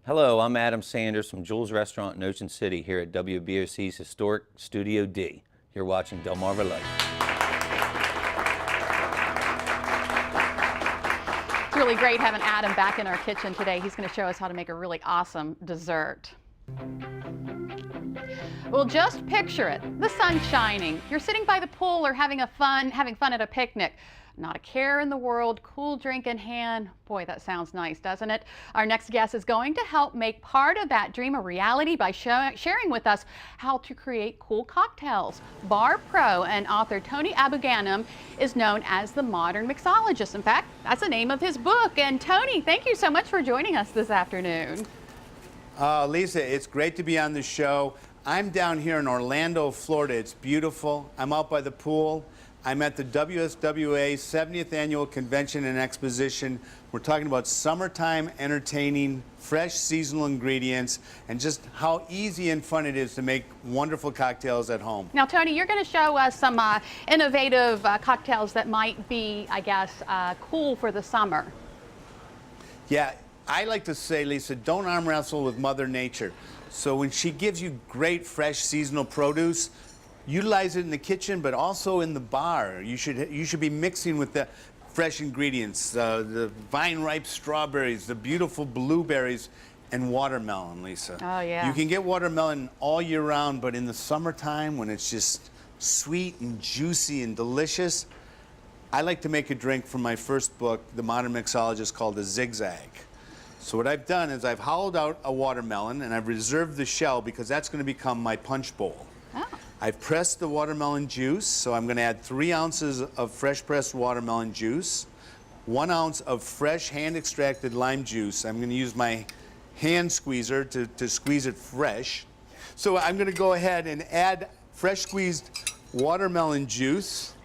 Hello, I'm Adam Sanders from Jules Restaurant in Ocean City here at WBOC's historic Studio D. You're watching Delmarva Life. It's really great having Adam back in our kitchen today. He's going to show us how to make a really awesome dessert. Well, just picture it. The sun's shining. You're sitting by the pool or having fun at a picnic. Not a care in the world, cool drink in hand. Boy, that sounds nice, doesn't it? Our next guest is going to help make part of that dream a reality by sharing with us how to create cool cocktails. Bar pro and author Tony Abou-Ganim is known as the modern mixologist. In fact, that's the name of his book. And Tony, thank you so much for joining us this afternoon. Lisa, it's great to be on the show. I'm down here in Orlando, Florida. It's beautiful. I'm out by the pool. I'm at the WSWA 70th Annual Convention and Exposition. We're talking about summertime entertaining, fresh seasonal ingredients, and just how easy and fun it is to make wonderful cocktails at home. Now, Tony, you're going to show us some innovative cocktails that might be, I guess, cool for the summer. Yeah, I like to say, Lisa, don't arm wrestle with Mother Nature. So when she gives you great, fresh, seasonal produce, utilize it in the kitchen, but also in the bar. You should be mixing with the fresh ingredients, the vine-ripe strawberries, the beautiful blueberries, and watermelon, Lisa. Oh, yeah. You can get watermelon all year round, but in the summertime, when it's just sweet and juicy and delicious, I like to make a drink from my first book, The Modern Mixologist, called a zigzag. So what I've done is I've hollowed out a watermelon, and I've reserved the shell because that's going to become my punch bowl. Oh. I've pressed the watermelon juice, so I'm going to add 3 ounces of fresh pressed watermelon juice, 1 ounce of fresh hand extracted lime juice. I'm going to use my hand squeezer to squeeze it fresh. So I'm going to go ahead and add fresh squeezed watermelon juice.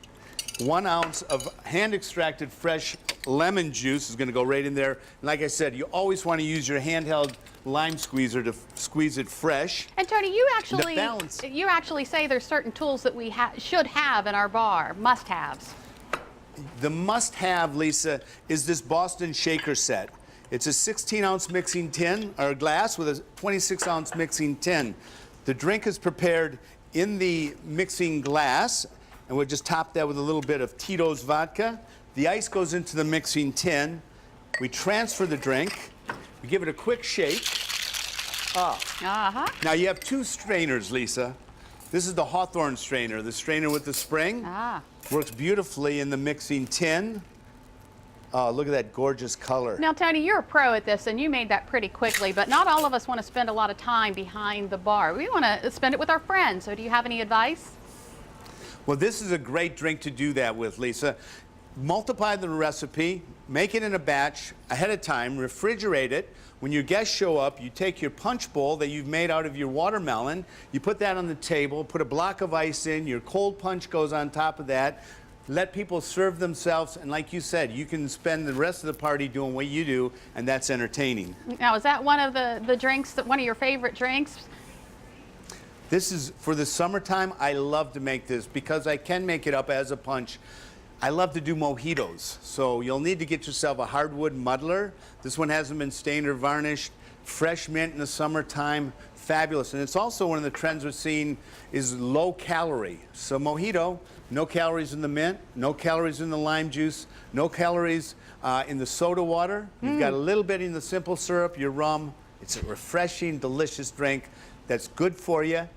1 ounce of hand extracted fresh lemon juice is going to go right in there. And like I said, you always want to use your handheld lime squeezer to squeeze it fresh. And Tony, you actually say there's certain tools that we should have in our bar, must-haves. The must-have, Lisa, is this Boston shaker set. It's a 16-ounce mixing tin, or glass, with a 26-ounce mixing tin. The drink is prepared in the mixing glass, and we'll just top that with a little bit of Tito's vodka. The ice goes into the mixing tin. We transfer the drink. We give it a quick shake. Now you have 2 strainers, Lisa. This is the Hawthorne strainer, the strainer with the spring. Works beautifully in the mixing tin. Look at that gorgeous color. Now, Tony, you're a pro at this, and you made that pretty quickly, but not all of us want to spend a lot of time behind the bar. We want to spend it with our friends, so do you have any advice? Well, this is a great drink to do that with, Lisa. Multiply the recipe, make it in a batch ahead of time, refrigerate it. When your guests show up, you take your punch bowl that you've made out of your watermelon, you put that on the table, put a block of ice in, your cold punch goes on top of that, let people serve themselves, and like you said, you can spend the rest of the party doing what you do, and that's entertaining. Now, is that one of the drinks, one of your favorite drinks? This is, for the summertime, I love to make this because I can make it up as a punch. I love to do mojitos, so you'll need to get yourself a hardwood muddler. This one hasn't been stained or varnished. Fresh mint in the summertime, fabulous. And it's also one of the trends we're seeing is low calorie. So mojito, no calories in the mint, no calories in the lime juice, no calories in the soda water. You've got a little bit in the simple syrup, your rum. It's a refreshing, delicious drink that's good for you,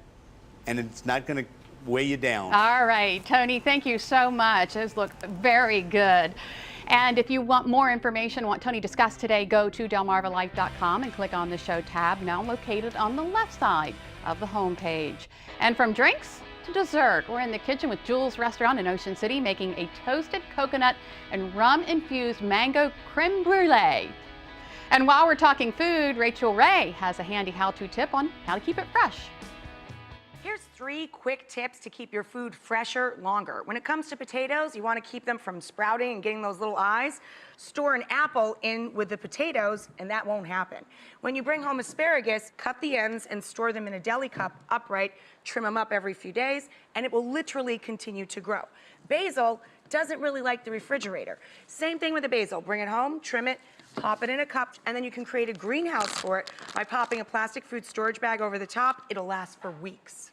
and it's not going to weigh you down. All right, Tony, thank you so much. Those look very good. And if you want more information on what Tony discussed today, go to delmarvalife.com and click on the show tab, now located on the left side of the homepage. And from drinks to dessert, we're in the kitchen with Jules Restaurant in Ocean City making a toasted coconut and rum-infused mango creme brulee. And while we're talking food, Rachel Ray has a handy how-to tip on how to keep it fresh. Here's 3 quick tips to keep your food fresher longer. When it comes to potatoes, you want to keep them from sprouting and getting those little eyes. Store an apple in with the potatoes, and that won't happen. When you bring home asparagus, cut the ends and store them in a deli cup upright. Trim them up every few days, and it will literally continue to grow. Basil doesn't really like the refrigerator. Same thing with the basil. Bring it home, trim it, pop it in a cup, and then you can create a greenhouse for it by popping a plastic food storage bag over the top. It'll last for weeks.